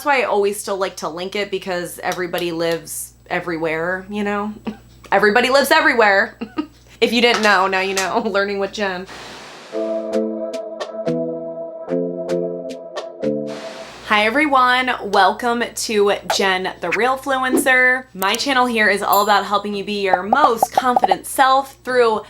That's why I always still like to link it, because everybody lives everywhere, you know? Everybody lives everywhere. If you didn't know, now you know. Learning with Jen. Hi everyone, welcome to Jen the Realfluencer. My channel here is all about helping you be your most confident self through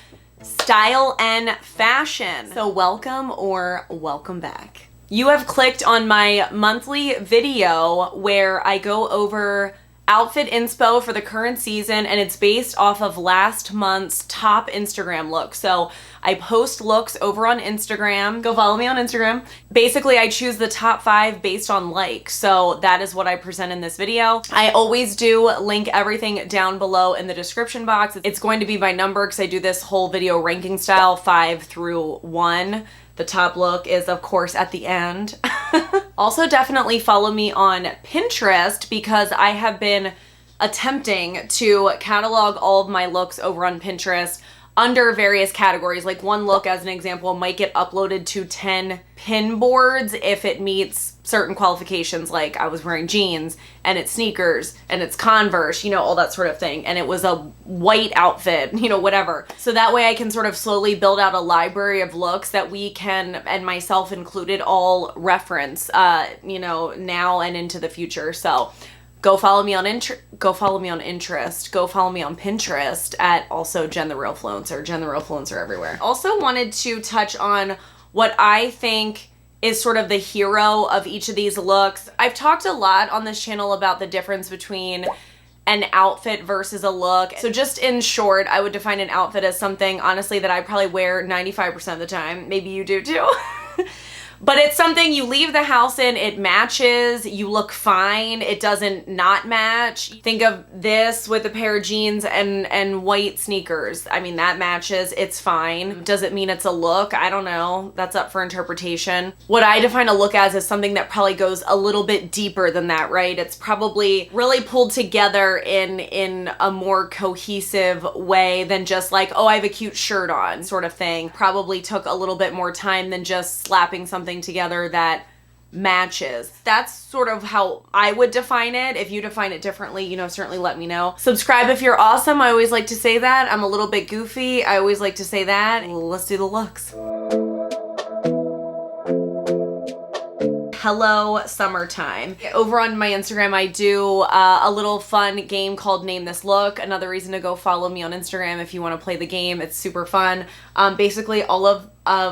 style and fashion. So welcome or welcome back. You have clicked on my monthly video where I go over outfit inspo for the current season, and it's based off of last month's top Instagram looks. So I post looks over on Instagram. Go follow me on Instagram. Basically, I choose the top 5 based on likes. So that is what I present in this video. I always do link everything down below in the description box. It's going to be by number because I do this whole video ranking style 5 through 1. The top look is, of course, at the end. Also, definitely follow me on Pinterest because I have been attempting to catalog all of my looks over on Pinterest under various categories. Like one look, as an example, might get uploaded to 10 pin boards if it meets certain qualifications, like I was wearing jeans and it's sneakers and it's Converse, you know, all that sort of thing. And it was a white outfit, you know, whatever. So that way I can sort of slowly build out a library of looks that we can, and myself included, all reference, you know, now and into the future. So go follow me on go follow me on Pinterest at also Jen the Realfluencer everywhere. Also wanted to touch on what I think is sort of the hero of each of these looks. I've talked a lot on this channel about the difference between an outfit versus a look. So just in short, I would define an outfit as something, honestly, that I probably wear 95% of the time. Maybe you do too. But it's something you leave the house in, it matches, you look fine, it doesn't not match. Think of this with a pair of jeans and white sneakers. I mean, that matches, it's fine. Does it mean it's a look? I don't know. That's up for interpretation. What I define a look as is something that probably goes a little bit deeper than that, right? It's probably really pulled together in a more cohesive way than just like, oh, I have a cute shirt on sort of thing. Probably took a little bit more time than just slapping something together that matches. That's sort of how I would define it. If you define it differently, you know, certainly let me know. Subscribe if you're awesome. I always like to say that. I'm a little bit goofy. I always like to say that. Let's do the looks. Hello summertime. Over on my Instagram, I do a little fun game called Name This Look. Another reason to go follow me on Instagram if you want to play the game. It's super fun. Basically, all of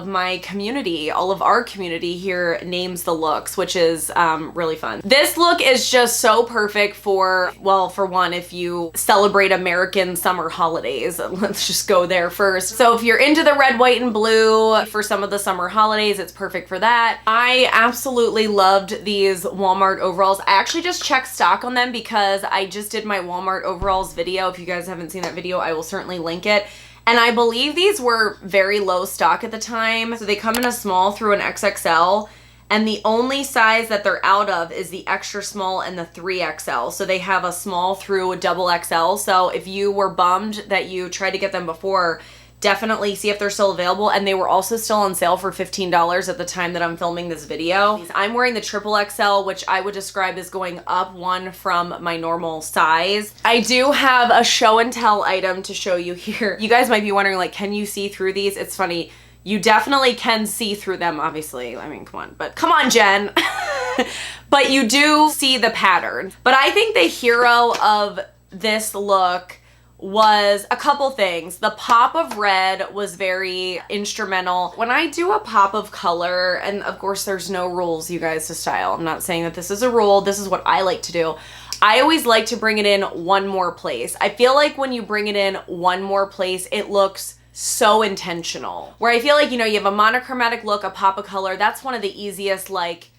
my community, all of our community here names the looks, which is really fun. This look is just so perfect for, well, for one, if you celebrate American summer holidays. Let's just go there first. So if you're into the red, white, and blue for some of the summer holidays, it's perfect for that. I absolutely loved these Walmart overalls. I actually just checked stock on them because I just did my Walmart overalls video. If you guys haven't seen that video, I will certainly link it. And I believe these were very low stock at the time. So they come in a small through an XXL. And the only size that they're out of is the extra small and the 3XL. So they have a small through a double XL. So if you were bummed that you tried to get them before, definitely see if they're still available. And they were also still on sale for $15 at the time that I'm filming this video. I'm wearing the triple XL, which I would describe as going up one from my normal size. I do have a show and tell item to show you here. You guys might be wondering, like, can you see through these? It's funny. You definitely can see through them, obviously. I mean, come on, but come on, Jen. But you do see the pattern. But I think the hero of this look was a couple things. The pop of red was very instrumental. When I do a pop of color, and of course there's no rules, you guys, to style. I'm not saying that this is a rule. This is what I like to do. I always like to bring it in one more place. I feel like when you bring it in one more place, it looks so intentional. Where I feel like, you know, you have a monochromatic look, a pop of color. That's one of the easiest, like,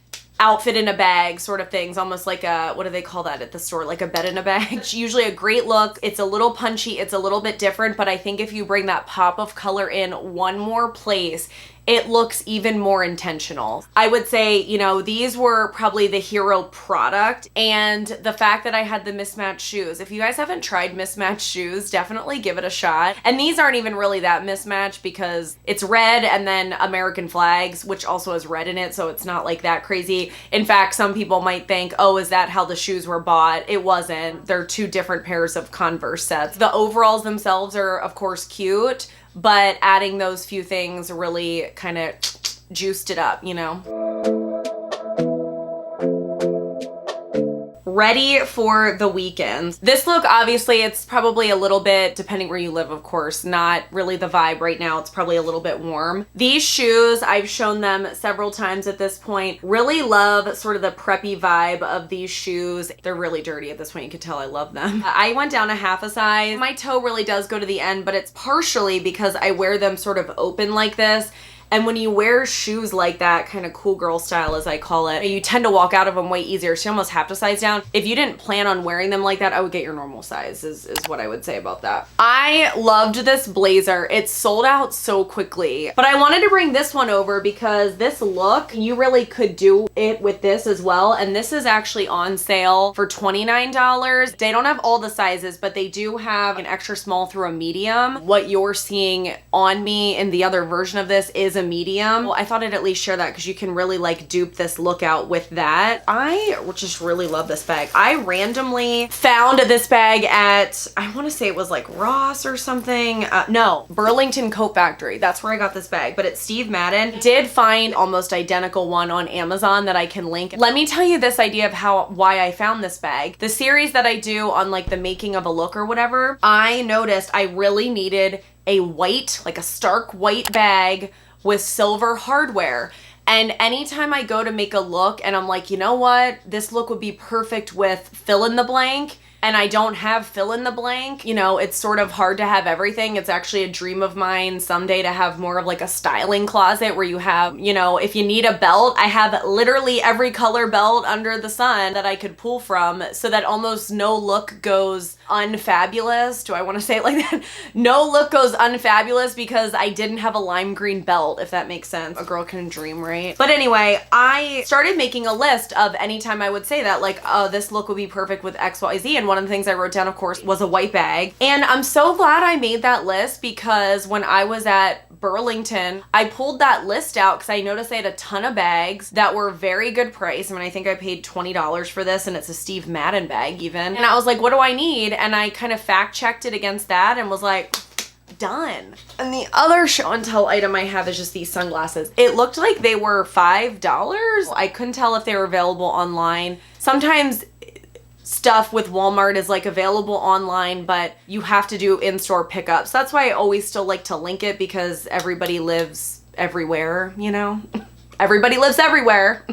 outfit in a bag sort of things, almost like a, what do they call that at the store? Like a bed in a bag. It's usually a great look. It's a little punchy. It's a little bit different, but I think if you bring that pop of color in one more place, it looks even more intentional. I would say, you know, these were probably the hero product, and the fact that I had the mismatched shoes. If you guys haven't tried mismatched shoes, definitely give it a shot. And these aren't even really that mismatched because it's red and then American flags, which also has red in it, so it's not like that crazy. In fact, some people might think, oh, is that how the shoes were bought? It wasn't. They're two different pairs of Converse sets. The overalls themselves are, of course, cute, but adding those few things really kind of juiced it up, you know? Ready for the weekend. This look, obviously, it's probably a little bit, depending where you live, of course, not really the vibe right now. It's probably a little bit warm. These shoes, I've shown them several times at this point. Really love sort of the preppy vibe of these shoes. They're really dirty at this point. You can tell I love them. I went down a half a size. My toe really does go to the end, but it's partially because I wear them sort of open like this. And when you wear shoes like that, kind of cool girl style as I call it, you tend to walk out of them way easier. So you almost have to size down. If you didn't plan on wearing them like that, I would get your normal size is what I would say about that. I loved this blazer. It sold out so quickly, but I wanted to bring this one over because this look, you really could do it with this as well. And this is actually on sale for $29. They don't have all the sizes, but they do have an extra small through a medium. What you're seeing on me in the other version of this is a medium. Well, I thought I'd at least share that because you can really like dupe this look out with that. I just really love this bag. I randomly found this bag at, I want to say it was like Ross or something. No, Burlington Coat Factory. That's where I got this bag, but it's Steve Madden. Did find almost identical one on Amazon that I can link. Let me tell you this idea of why I found this bag. The series that I do on like the making of a look or whatever, I noticed I really needed a white, like a stark white bag with silver hardware. And anytime I go to make a look and I'm like, you know what, this look would be perfect with fill in the blank, and I don't have fill in the blank, you know, it's sort of hard to have everything. It's actually a dream of mine someday to have more of like a styling closet where you have, you know, if you need a belt, I have literally every color belt under the sun that I could pull from so that almost no look goes unfabulous. Do I want to say it like that? No look goes unfabulous because I didn't have a lime green belt, if that makes sense. A girl can dream, right? But anyway, I started making a list of anytime I would say that, like, oh, this look would be perfect with XYZ. And one of the things I wrote down, of course, was a white bag. And I'm so glad I made that list because when I was at Burlington, I pulled that list out because I noticed they had a ton of bags that were very good price. I mean, I think I paid $20 for this, and it's a Steve Madden bag even. And I was like, what do I need? And I kind of fact checked it against that and was like, done. And the other show and tell item I have is just these sunglasses. It looked like they were $5. I couldn't tell if they were available online. Sometimes stuff with Walmart is like available online, but you have to do in-store pickups. That's why I always still like to link it because everybody lives everywhere, you know? Everybody lives everywhere.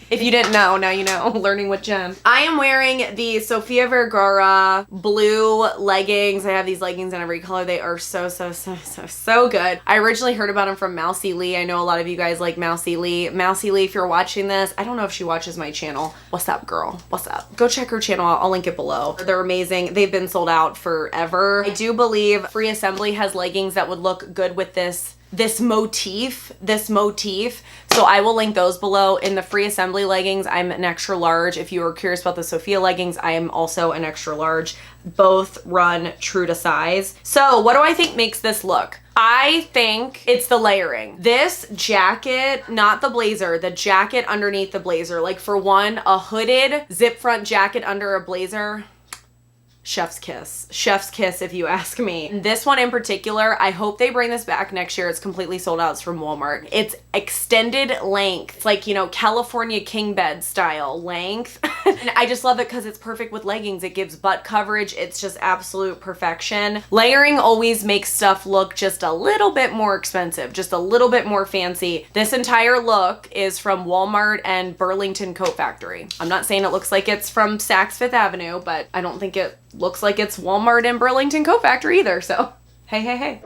If you didn't know, now you know. Learning with Jen. I am wearing the Sofia Vergara blue leggings. I have these leggings in every color. They are so good. I originally heard about them from Mousy Lee. I know a lot of you guys like Mousy Lee. Mousy Lee, if you're watching this, I don't know if she watches my channel. What's up, girl? What's up? Go check her channel. I'll link it below. They're amazing. They've been sold out forever. I do believe Free Assembly has leggings that would look good with this motif. So I will link those below. In the Free Assembly leggings, I'm an extra large. If you are curious about the Sophia leggings, I am also an extra large. Both run true to size. So what do I think makes this look? I think it's the layering. This jacket, not the blazer, the jacket underneath the blazer. Like for one, a hooded zip front jacket under a blazer. Chef's kiss if you ask me. This one in particular, I hope they bring this back next year. It's completely sold out. It's from Walmart. It's extended length. It's like, you know, California king bed style length. And I just love it because it's perfect with leggings. It gives butt coverage. It's just absolute perfection. Layering always makes stuff look just a little bit more expensive, just a little bit more fancy. This entire look is from Walmart and Burlington Coat Factory. I'm not saying it looks like it's from Saks Fifth Avenue, but I don't think it looks like it's Walmart and Burlington Coat Factory either, so hey.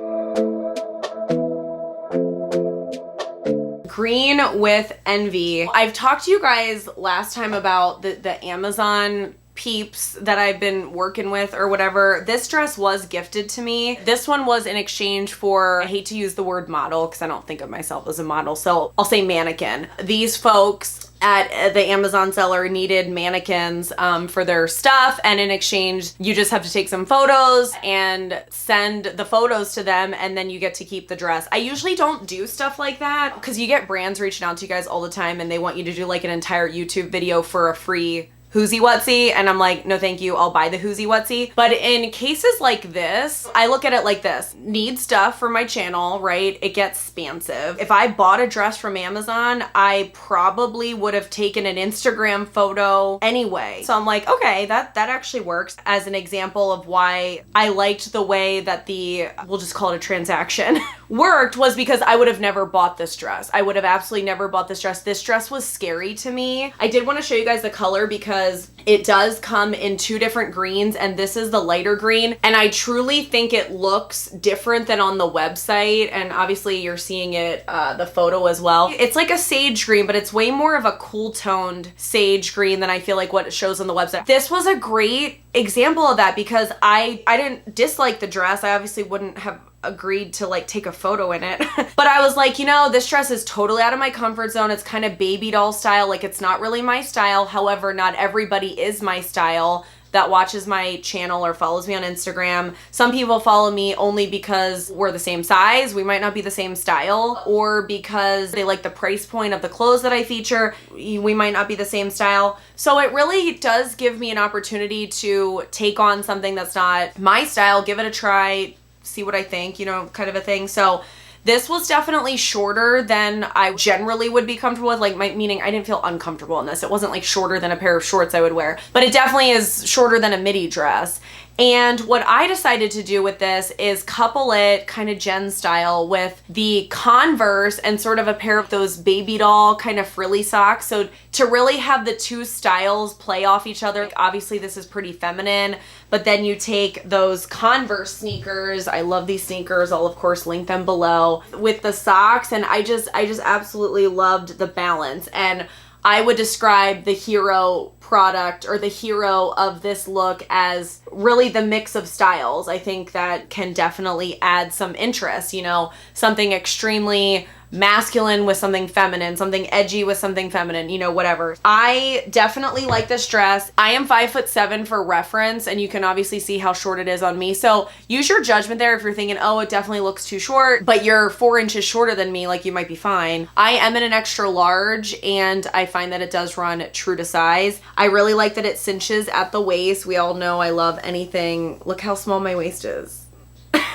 Green with Envy. I've talked to you guys last time about the Amazon peeps that I've been working with or whatever, this dress was gifted to me. This one was in exchange for, I hate to use the word model because I don't think of myself as a model, so I'll say mannequin. These folks at the Amazon seller needed mannequins for their stuff, and in exchange you just have to take some photos and send the photos to them, and then you get to keep the dress. I usually don't do stuff like that because you get brands reaching out to you guys all the time and they want you to do like an entire YouTube video for a free whoosie whatsy, and I'm like, no thank you, I'll buy the whoosie whatsy. But in cases like this, I look at it like this: need stuff for my channel, right? It gets expansive. If I bought a dress from Amazon, I probably would have taken an Instagram photo anyway. So I'm like, okay, that actually works as an example of why I liked the way that we'll just call it a transaction, worked, was because I would have never bought this dress. I would have absolutely never bought this dress. This dress was scary to me. I did want to show you guys the color because it does come in 2 different greens, and this is the lighter green, and I truly think it looks different than on the website, and obviously you're seeing it, the photo as well. It's like a sage green, but it's way more of a cool toned sage green than I feel like what it shows on the website. This was a great example of that because I didn't dislike the dress. I obviously wouldn't have agreed to like take a photo in it. But I was like, you know, this dress is totally out of my comfort zone. It's kind of baby doll style. Like, it's not really my style. However, not everybody is my style that watches my channel or follows me on Instagram. Some people follow me only because we're the same size. We might not be the same style, or because they like the price point of the clothes that I feature. We might not be the same style. So it really does give me an opportunity to take on something that's not my style, give it a try, see what I think, you know, kind of a thing. So this was definitely shorter than I generally would be comfortable with, like, meaning I didn't feel uncomfortable in this. It wasn't like shorter than a pair of shorts I would wear, but it definitely is shorter than a midi dress. And what I decided to do with this is couple it kind of Jen style with the Converse and sort of a pair of those baby doll kind of frilly socks. So to really have the 2 styles play off each other. Obviously this is pretty feminine, but then you take those Converse sneakers. I love these sneakers. I'll of course link them below, with the socks, and I just absolutely loved the balance. And I would describe the hero product, or the hero of this look, as really the mix of styles. I think that can definitely add some interest, you know, something extremely masculine with something feminine, something edgy with something feminine, you know, whatever. I definitely like this dress. I am 5'7" for reference, and you can obviously see how short it is on me. So use your judgment there if you're thinking, oh, it definitely looks too short, but you're 4 inches shorter than me, like, you might be fine. I am in an extra large, and I find that it does run true to size. I really like that it cinches at the waist. We all know I love anything. Look how small my waist is.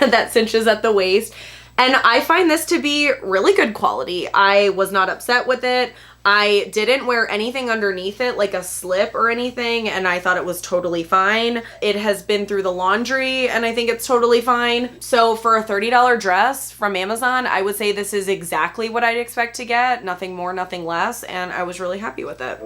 That cinches at the waist. And I find this to be really good quality. I was not upset with it. I didn't wear anything underneath it, like a slip or anything, and I thought it was totally fine. It has been through the laundry, and I think it's totally fine. So for a $30 dress from Amazon, I would say this is exactly what I'd expect to get. Nothing more, nothing less, and I was really happy with it.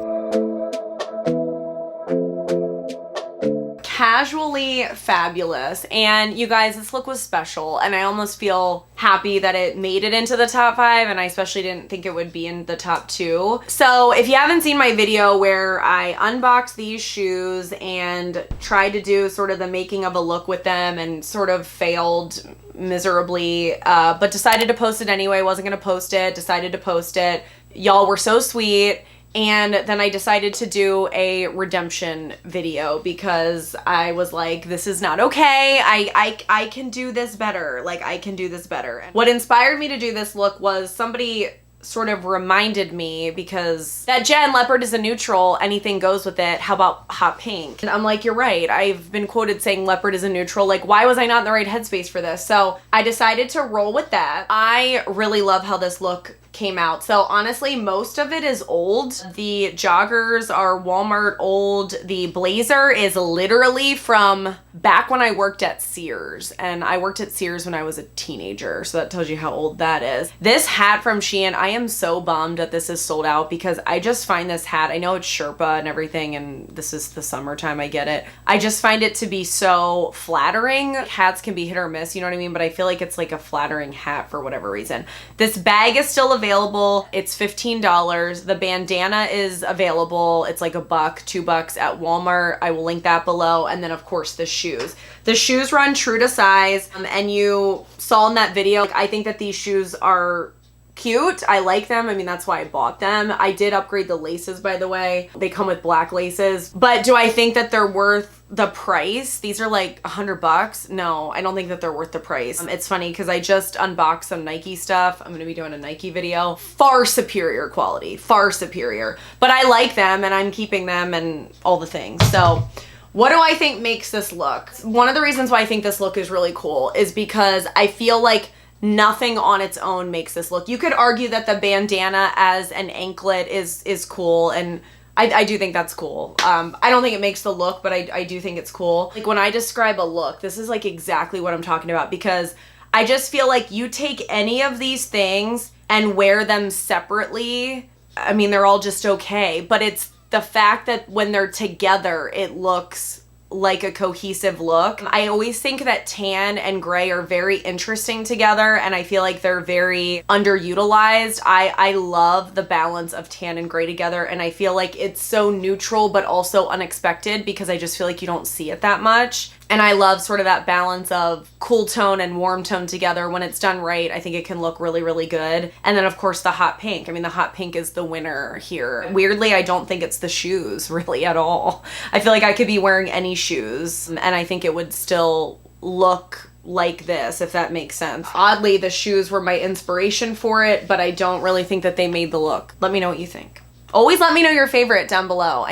Casually fabulous. And you guys, this look was special, and I almost feel happy that it made it into the top 5, and I especially didn't think it would be in the top 2. So if you haven't seen my video where I unboxed these shoes and tried to do sort of the making of a look with them and sort of failed miserably, but decided to post it anyway, wasn't gonna post it, decided to post it. Y'all were so sweet. And then I decided to do a redemption video because I was like, this is not okay. I can do this better. Like, I can do this better. What inspired me to do this look was somebody sort of reminded me, because that Jen, leopard is a neutral, anything goes with it. How about hot pink? And I'm like, you're right. I've been quoted saying leopard is a neutral. Like, why was I not in the right headspace for this? So I decided to roll with that. I really love how this look came out. So honestly, most of it is old. The joggers are Walmart old. The blazer is literally from back when I worked at Sears, and I worked at Sears when I was a teenager, so that tells you how old that is. This hat from Shein, I am so bummed that this is sold out, because I just find this hat, I know it's Sherpa and everything, and this is the summertime, I get it. I just find it to be so flattering. Hats can be hit or miss, you know what I mean? But I feel like it's like a flattering hat for whatever reason. This bag is still available. available. It's $15. The bandana is available. It's like $1, $2 at Walmart. I will link that below. And then of course the shoes. The shoes run true to size. And you saw in that video, I think that these shoes are cute. I like them. I mean, that's why I bought them. I did upgrade the laces, by the way. They come with black laces. But do I think that they're worth the price? These are like $100. No, I don't think that they're worth the price. It's funny because I just unboxed some Nike stuff. I'm going to be doing a Nike video. Far superior quality, far superior. But I like them and I'm keeping them and all the things. So what do I think makes this look? One of the reasons why I think this look is really cool is because I feel like nothing on its own makes this look. You could argue that the bandana as an anklet is cool, and I do think that's cool. I don't think it makes the look, but I do think it's cool. Like when I describe a look, this is like exactly what I'm talking about, because I just feel like you take any of these things and wear them separately, I mean, they're all just okay, but it's the fact that when they're together, it looks like a cohesive look. I always think that tan and gray are very interesting together, and I feel like they're very underutilized. I love the balance of tan and gray together, and I feel like it's so neutral but also unexpected because I just feel like you don't see it that much. And I love sort of that balance of cool tone and warm tone together. When it's done right, I think it can look really, really good. And then of course the hot pink. I mean, the hot pink is the winner here. Weirdly, I don't think it's the shoes really at all. I feel like I could be wearing any shoes and I think it would still look like this, if that makes sense. Oddly, the shoes were my inspiration for it, but I don't really think that they made the look. Let me know what you think. Always let me know your favorite down below.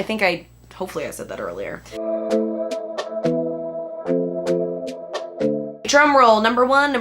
Hopefully I said that earlier. Drum roll, number one.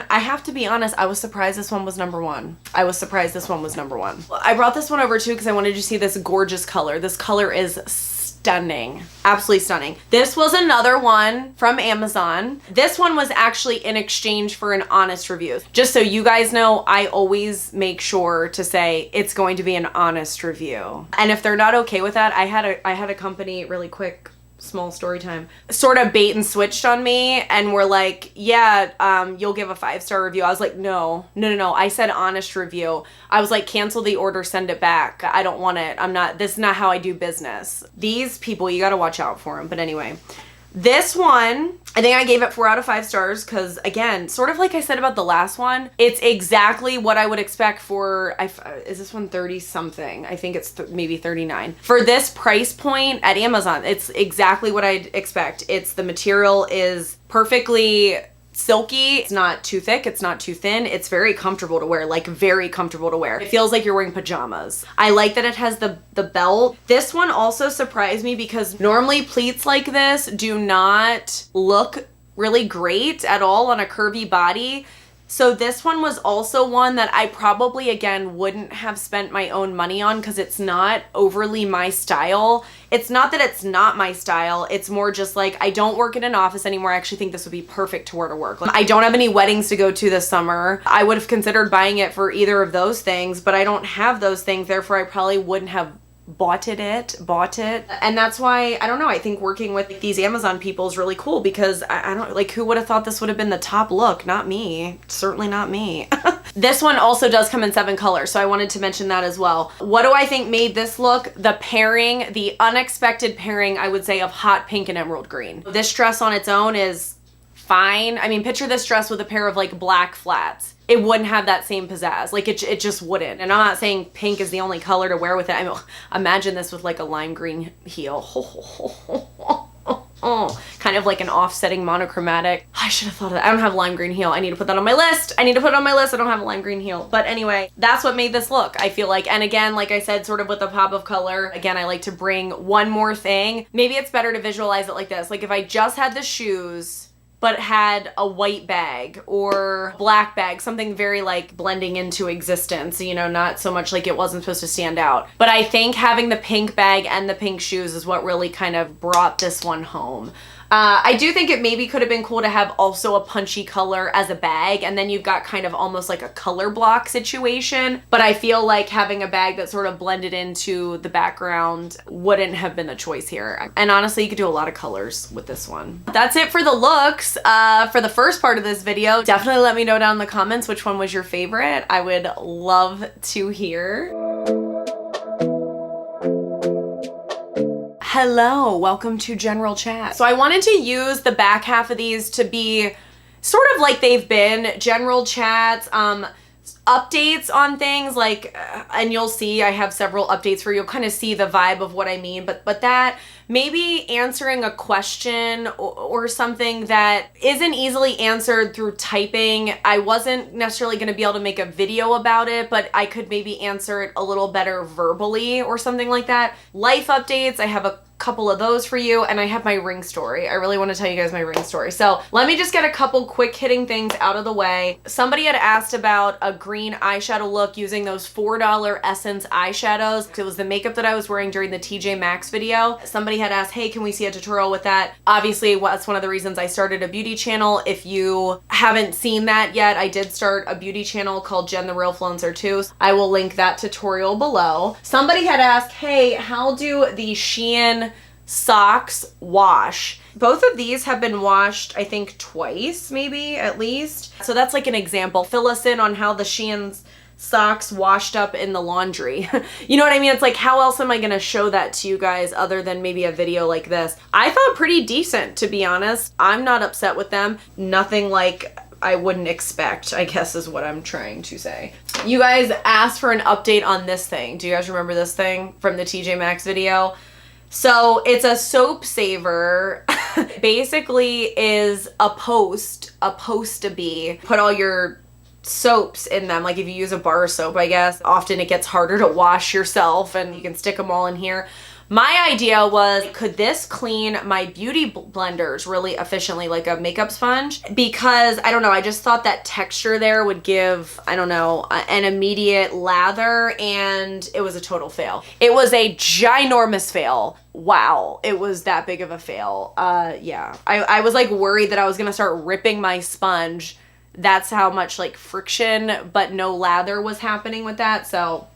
I have to be honest, I was surprised this one was number one. I brought this one over too because I wanted you to see this gorgeous color. This color is stunning, absolutely stunning. This was another one from Amazon. This one was actually in exchange for an honest review. Just so you guys know, I always make sure to say it's going to be an honest review. And if they're not okay with that, I had a company, really quick, small story time, sort of bait and switched on me and were like, yeah, you'll give a 5-star review. I was like, no. I said honest review. I was like, cancel the order, send it back. I don't want it. This is not how I do business. These people, you got to watch out for them. But anyway, this one, I think I gave it 4 out of 5 stars because, again, sort of like I said about the last one, it's exactly what I would expect for, is this one 30 something? I think it's maybe 39. For this price point at Amazon, it's exactly what I'd expect. The material is perfectly silky. It's not too thick. It's not too thin. It's very comfortable to wear, like very comfortable to wear. It feels like you're wearing pajamas. I like that it has the belt. This one also surprised me because normally pleats like this do not look really great at all on a curvy body. So this one was also one that I probably, again, wouldn't have spent my own money on because it's not overly my style. It's not that it's not my style. It's more just like, I don't work in an office anymore. I actually think this would be perfect to wear to work. Like, I don't have any weddings to go to this summer. I would have considered buying it for either of those things, but I don't have those things. Therefore, I probably wouldn't have bought it. And that's why, I don't know, I think working with these Amazon people is really cool because I don't, like, who would have thought this would have been the top look? Not me. Certainly not me. This one also does come in 7 colors, so I wanted to mention that as well. What do I think made this look? The pairing, the unexpected pairing, I would say, of hot pink and emerald green. This dress on its own is fine. I mean, picture this dress with a pair of like black flats. It wouldn't have that same pizzazz. Like it just wouldn't. And I'm not saying pink is the only color to wear with it. I mean, imagine this with like a lime green heel. Kind of like an offsetting monochromatic. I should have thought of that. I don't have a lime green heel. I need to put that on my list. I don't have a lime green heel. But anyway, that's what made this look, I feel like. And again, like I said, sort of with the pop of color, again, I like to bring one more thing. Maybe it's better to visualize it like this. Like if I just had the shoes, but had a white bag or black bag, something very like blending into existence, you know, not so much like it wasn't supposed to stand out. But I think having the pink bag and the pink shoes is what really kind of brought this one home. I do think it maybe could have been cool to have also a punchy color as a bag, and then you've got kind of almost like a color block situation. But I feel like having a bag that sort of blended into the background wouldn't have been the choice here. And honestly, you could do a lot of colors with this one. That's it for the looks. For the first part of this video, definitely let me know down in the comments which one was your favorite. I would love to hear. Hello, welcome to General Chat. So I wanted to use the back half of these to be sort of like they've been, general chats, updates on things like, and you'll see I have several updates for you. You'll kind of see the vibe of what I mean, but that maybe answering a question or something that isn't easily answered through typing. I wasn't necessarily going to be able to make a video about it, but I could maybe answer it a little better verbally or something like that. Life updates, I have a couple of those for you, and I have my ring story. I really want to tell you guys my ring story. So let me just get a couple quick hitting things out of the way. Somebody had asked about a green eyeshadow look using those $4 Essence eyeshadows. It was the makeup that I was wearing during the TJ Maxx video. Somebody had asked, hey, can we see a tutorial with that? Obviously, that's one of the reasons I started a beauty channel. If you haven't seen that yet, I did start a beauty channel called Jen the Realfluencer Too. I will link that tutorial below. Somebody had asked, hey, how do the Shein socks wash? Both of these have been washed, I think twice, maybe at least. So that's like an example. Fill us in on how the Shein socks washed up in the laundry. You know what I mean? It's like, how else am I gonna show that to you guys other than maybe a video like this? I thought pretty decent, to be honest. I'm not upset with them. Nothing like I wouldn't expect, I guess is what I'm trying to say. You guys asked for an update on this thing. Do you guys remember this thing from the TJ Maxx video? So it's a soap saver. Basically is a post to be. Put all your soaps in them. Like if you use a bar of soap, I guess, often it gets harder to wash yourself and you can stick them all in here. My idea was, could this clean my beauty blenders really efficiently, like a makeup sponge? Because, I don't know, I just thought that texture there would give, I don't know, an immediate lather, and it was a total fail. It was a ginormous fail. Wow, it was that big of a fail. Yeah, I was like worried that I was gonna start ripping my sponge. That's how much like friction, but no lather was happening with that, so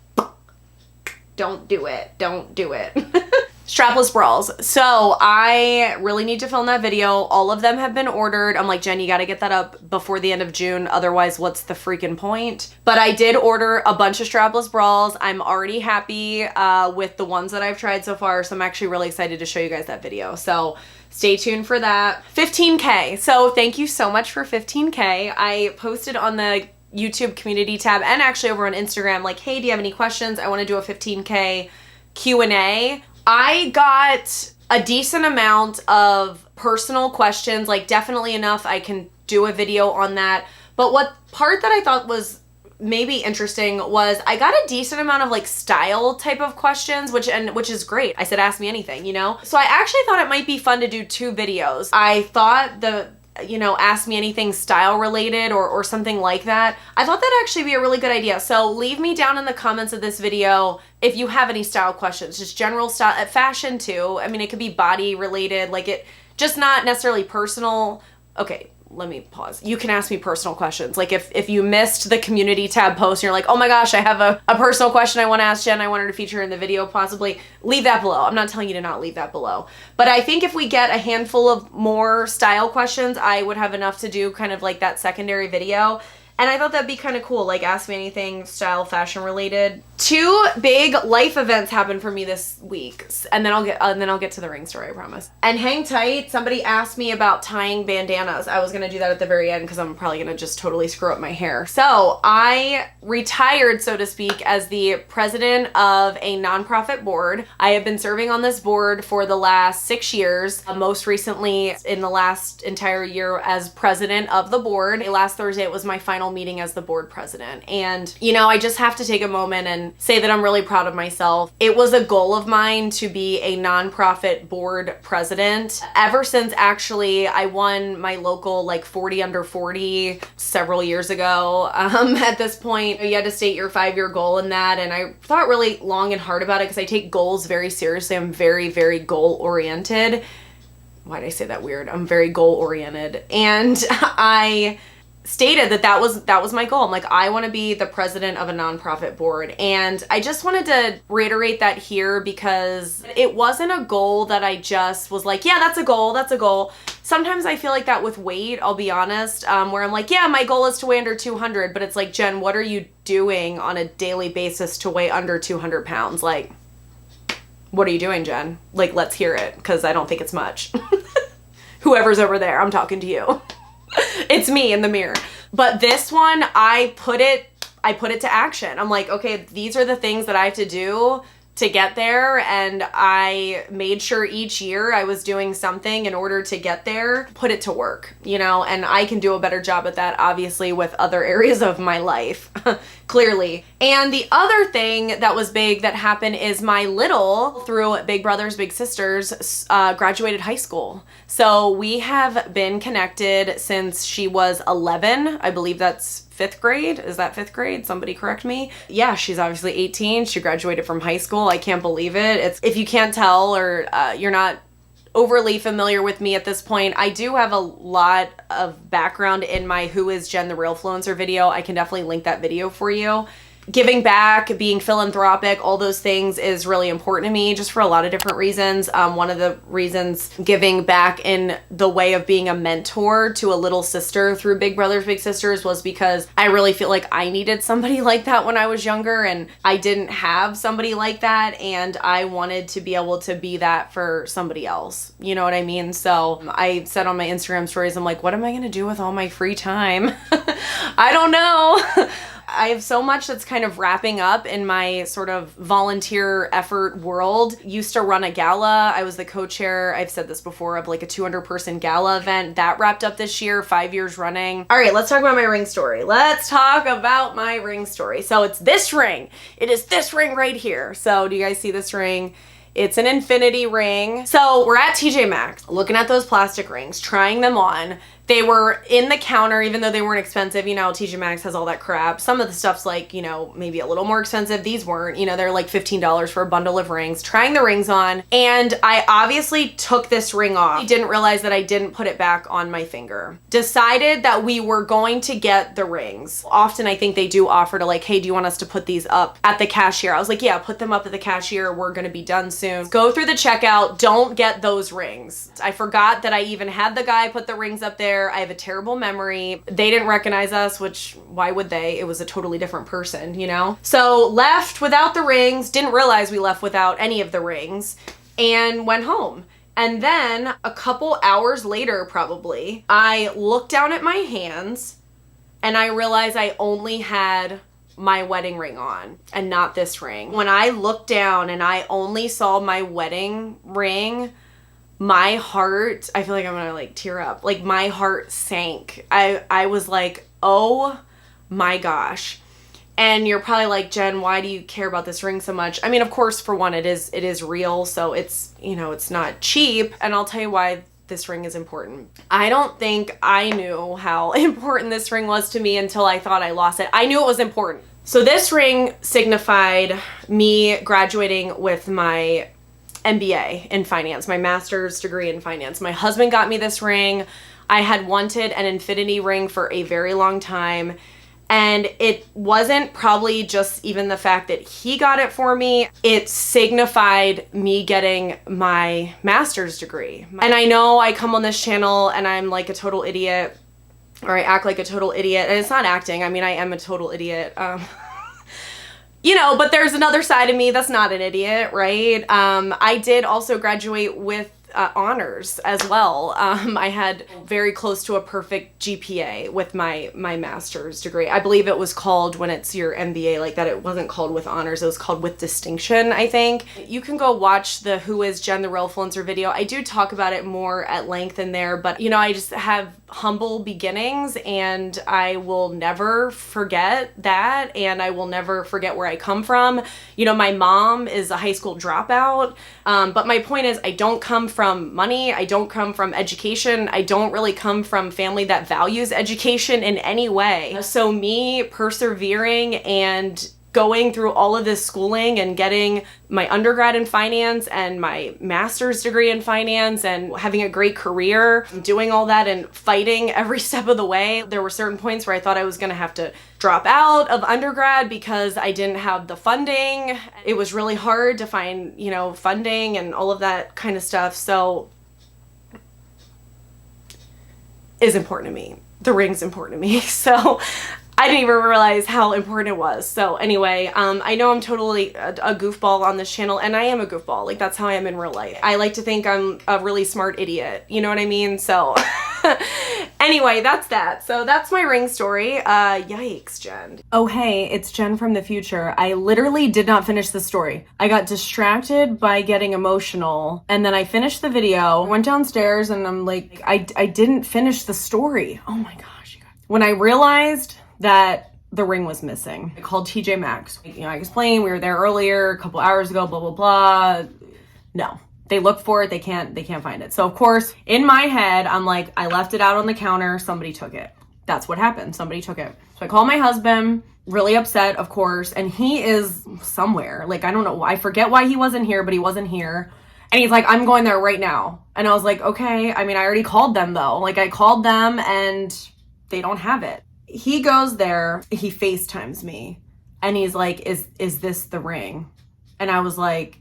don't do it. Don't do it. Strapless bras. So I really need to film that video. All of them have been ordered. I'm like, Jen, you got to get that up before the end of June. Otherwise, what's the freaking point? But I did order a bunch of strapless bras. I'm already happy with the ones that I've tried so far. So I'm actually really excited to show you guys that video. So stay tuned for that. 15K. So thank you so much for 15K. I posted on the YouTube community tab and actually over on Instagram, like, hey, do you have any questions? I want to do a 15K Q&A. I got a decent amount of personal questions, like definitely enough I can do a video on that. But what part that I thought was maybe interesting was I got a decent amount of like style type of questions, which is great. I said, ask me anything, you know? So I actually thought it might be fun to do 2 videos. I thought ask me anything style related or something like that. I thought that'd actually be a really good idea. So leave me down in the comments of this video if you have any style questions, just general style, fashion too. I mean, it could be body related, like it, just not necessarily personal. Okay, let me pause. You can ask me personal questions. Like if you missed the community tab post and you're like, oh my gosh, I have a personal question I want to ask Jen, I want her to feature in the video possibly, leave that below. I'm not telling you to not leave that below. But I think if we get a handful of more style questions, I would have enough to do kind of like that secondary video. And I thought that'd be kind of cool, like ask me anything style, fashion related. 2 big life events happened for me this week, and then I'll get to the ring story, I promise. And hang tight, somebody asked me about tying bandanas. I was gonna do that at the very end because I'm probably gonna just totally screw up my hair. So I retired, so to speak, as the president of a nonprofit board. I have been serving on this board for the last 6 years, most recently in the last entire year as president of the board. Last Thursday, it was my final meeting as the board president. And, you know, I just have to take a moment and say that I'm really proud of myself. It was a goal of mine to be a nonprofit board president. Ever since actually I won my local like 40 under 40 several years ago. At this point, you had to state your 5-year goal in that. And I thought really long and hard about it because I take goals very seriously. I'm very, very goal oriented. why did I say that weird? I'm very goal oriented. And I stated that was my goal. I'm like, I want to be the president of a nonprofit board. And I just wanted to reiterate that here because it wasn't a goal that I just was like, yeah, that's a goal. That's a goal. Sometimes I feel like that with weight, I'll be honest, where I'm like, yeah, my goal is to weigh under 200, but it's like, Jen, what are you doing on a daily basis to weigh under 200 pounds? Like, what are you doing, Jen? Like, let's hear it, because I don't think it's much. Whoever's over there, I'm talking to you. It's me in the mirror. But this one, I put it to action. I'm like, okay, these are the things that I have to do to get there, and I made sure each year I was doing something in order to get there, put it to work, you know, and I can do a better job at that, obviously, with other areas of my life, clearly. And the other thing that was big that happened is my little, through Big Brothers Big Sisters, graduated high school. So we have been connected since she was 11. I believe that's 5th grade. Is that 5th grade? Somebody correct me. Yeah, she's obviously 18. She graduated from high school. I can't believe it. If you can't tell, or you're not overly familiar with me at this point, I do have a lot of background in my Who is Jen the Realfluencer video. I can definitely link that video for you. Giving back, being philanthropic, all those things is really important to me, just for a lot of different reasons. One of the reasons giving back in the way of being a mentor to a little sister through Big Brothers Big Sisters was because I really feel like I needed somebody like that when I was younger, and I didn't have somebody like that, and I wanted to be able to be that for somebody else. You know what I mean? So I said on my Instagram stories, I'm like, what am I gonna do with all my free time? I don't know. I have so much that's kind of wrapping up in my sort of volunteer effort world. Used to run a gala. I was the co-chair, I've said this before, of like a 200-person gala event. That wrapped up this year, 5 years running. All right, let's talk about my ring story. Let's talk about my ring story. So it's this ring. It is this ring right here. So do you guys see this ring? It's an infinity ring. So we're at TJ Maxx, looking at those plastic rings, trying them on. They were in the counter, even though they weren't expensive. You know, TJ Maxx has all that crap. Some of the stuff's like, you know, maybe a little more expensive. These weren't, you know, they're like $15 for a bundle of rings. Trying the rings on, and I obviously took this ring off. I didn't realize that I didn't put it back on my finger. Decided that we were going to get the rings. Often I think they do offer to like, hey, do you want us to put these up at the cashier? I was like, yeah, put them up at the cashier. We're gonna be done soon. Go through the checkout, don't get those rings. I forgot that I even had the guy put the rings up there. I have a terrible memory. They didn't recognize us, which why would they? It was a totally different person, you know? So left without the rings, didn't realize we left without any of the rings, and went home. And then a couple hours later, probably, I looked down at my hands and I realized I only had my wedding ring on and not this ring. When I looked down and I only saw my wedding ring, my heart, I feel like I'm gonna like tear up. Like my heart sank. I was like, oh my gosh. And you're probably like, Jen, why do you care about this ring so much? I mean, of course, for one, it is real. So it's, you know, it's not cheap. And I'll tell you why this ring is important. I don't think I knew how important this ring was to me until I thought I lost it. I knew it was important. So this ring signified me graduating with my MBA in finance, my master's degree in finance. My husband got me this ring. I had wanted an infinity ring for a very long time. And it wasn't probably just even the fact that he got it for me. It signified me getting my master's degree. And I know I come on this channel and I'm like a total idiot, or I act like a total idiot. And it's not acting. I mean, I am a total idiot. You know, but there's another side of me that's not an idiot, right? I did also graduate with honors as well. I had very close to a perfect GPA with my master's degree. I believe it was called, when it's your MBA like that, it wasn't called with honors, it was called with distinction, I think. You can go watch the Who is Jen the Realfluencer video. I do talk about it more at length in there, but you know, I just have humble beginnings and I will never forget that, and I will never forget where I come from. You know, my mom is a high school dropout, but my point is I don't come from money, I don't come from education, I don't really come from family that values education in any way. So me persevering and going through all of this schooling and getting my undergrad in finance and my master's degree in finance and having a great career, doing all that and fighting every step of the way. There were certain points where I thought I was gonna have to drop out of undergrad because I didn't have the funding. It was really hard to find, you know, funding and all of that kind of stuff. So is important to me. The ring's important to me. So I didn't even realize how important it was. So anyway, I know I'm totally a goofball on this channel, and I am a goofball. Like, that's how I am in real life. I like to think I'm a really smart idiot. You know what I mean? So anyway, that's that. So that's my ring story. Yikes, Jen. Oh, hey, it's Jen from the future. I literally did not finish the story. I got distracted by getting emotional, and then I finished the video, went downstairs, and I'm like, I didn't finish the story. Oh my gosh. When I realized that the ring was missing, I called TJ Maxx. You know, I explained we were there earlier, a couple hours ago, blah, blah, blah. No, they looked for it. They can't find it. So of course, in my head, I'm like, I left it out on the counter. Somebody took it. That's what happened. Somebody took it. So I called my husband, really upset, of course. And he is somewhere. Like, I don't know. I forget why he wasn't here, but he wasn't here. And he's like, I'm going there right now. And I was like, okay. I mean, I already called them though. Like, I called them and they don't have it. He goes there, he FaceTimes me, and he's like, is this the ring? And I was like,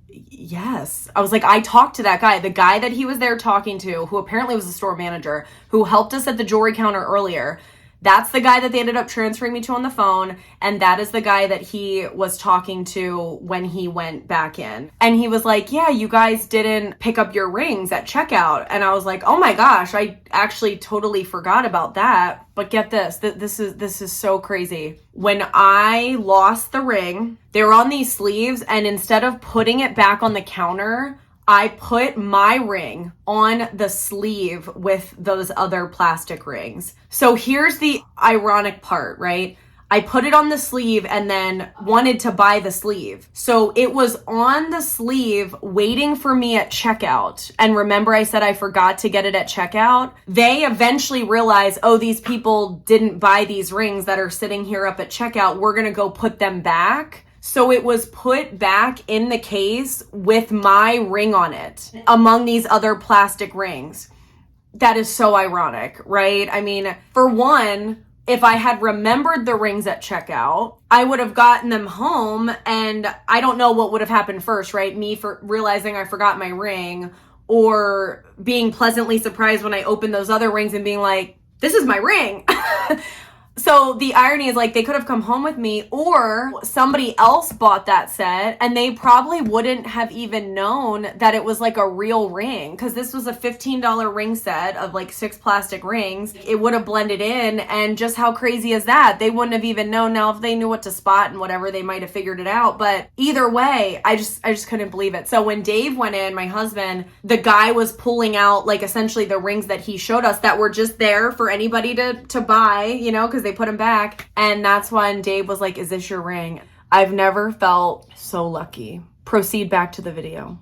yes. I was like, I talked to that guy, the guy that he was there talking to, who apparently was a store manager, who helped us at the jewelry counter earlier. That's the guy that they ended up transferring me to on the phone. And that is the guy that he was talking to when he went back in. And he was like, yeah, you guys didn't pick up your rings at checkout. And I was like, oh my gosh, I actually totally forgot about that. But get this, this is so crazy. When I lost the ring, they were on these sleeves, and instead of putting it back on the counter, I put my ring on the sleeve with those other plastic rings. So here's the ironic part, right? I put it on the sleeve and then wanted to buy the sleeve. So it was on the sleeve waiting for me at checkout. And remember I said I forgot to get it at checkout? They eventually realized, oh, these people didn't buy these rings that are sitting here up at checkout. We're gonna go put them back. So it was put back in the case with my ring on it among these other plastic rings. That is so ironic, right? I mean, for one, if I had remembered the rings at checkout, I would have gotten them home, and I don't know what would have happened first, right? Me for realizing I forgot my ring, or being pleasantly surprised when I opened those other rings and being like, this is my ring. So the irony is, like, they could have come home with me, or somebody else bought that set and they probably wouldn't have even known that it was like a real ring, because this was a $15 ring set of like 6 plastic rings. It would have blended in, and just how crazy is that? They wouldn't have even known. Now, if they knew what to spot and whatever, they might have figured it out. But either way, I just couldn't believe it. So when Dave went in, my husband, the guy was pulling out like essentially the rings that he showed us that were just there for anybody to buy, you know, because they put them back. And that's when Dave was like, is this your ring? I've never felt so lucky. Proceed back to the video.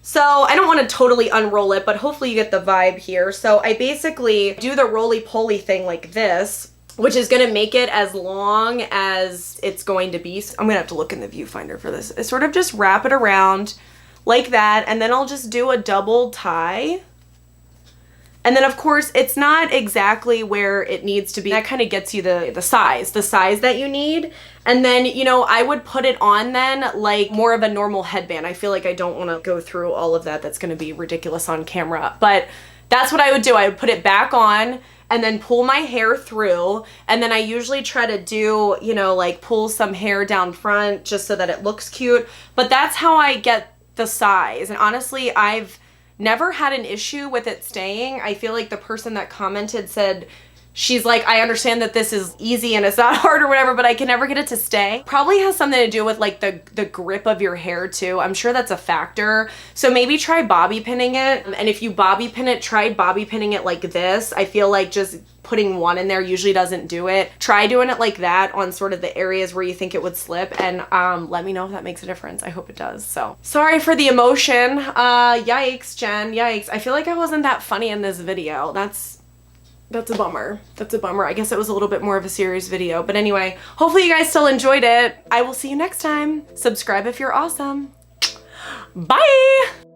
So I don't want to totally unroll it, but hopefully you get the vibe here. So I basically do the roly-poly thing like this, which is going to make it as long as it's going to be. So I'm going to have to look in the viewfinder for this. I sort of just wrap it around like that, and then I'll just do a double tie. And then, of course, it's not exactly where it needs to be. That kind of gets you the size that you need. And then, you know, I would put it on then like more of a normal headband. I feel like I don't want to go through all of that. That's going to be ridiculous on camera. But that's what I would do. I would put it back on and then pull my hair through. And then I usually try to do, you know, like pull some hair down front just so that it looks cute. But that's how I get the size. And honestly, I've never had an issue with it staying. I feel like the person that commented said, she's like, I understand that this is easy and it's not hard or whatever, but I can never get it to stay. Probably has something to do with like the grip of your hair too. I'm sure that's a factor. So maybe try bobby pinning it. And if you bobby pin it, try bobby pinning it like this. I feel like just putting one in there usually doesn't do it. Try doing it like that on sort of the areas where you think it would slip, and let me know if that makes a difference. I hope it does. So sorry for the emotion. Yikes, Jen, yikes. I feel like I wasn't that funny in this video. That's That's a bummer. That's a bummer. I guess it was a little bit more of a serious video. But anyway, hopefully you guys still enjoyed it. I will see you next time. Subscribe if you're awesome. Bye!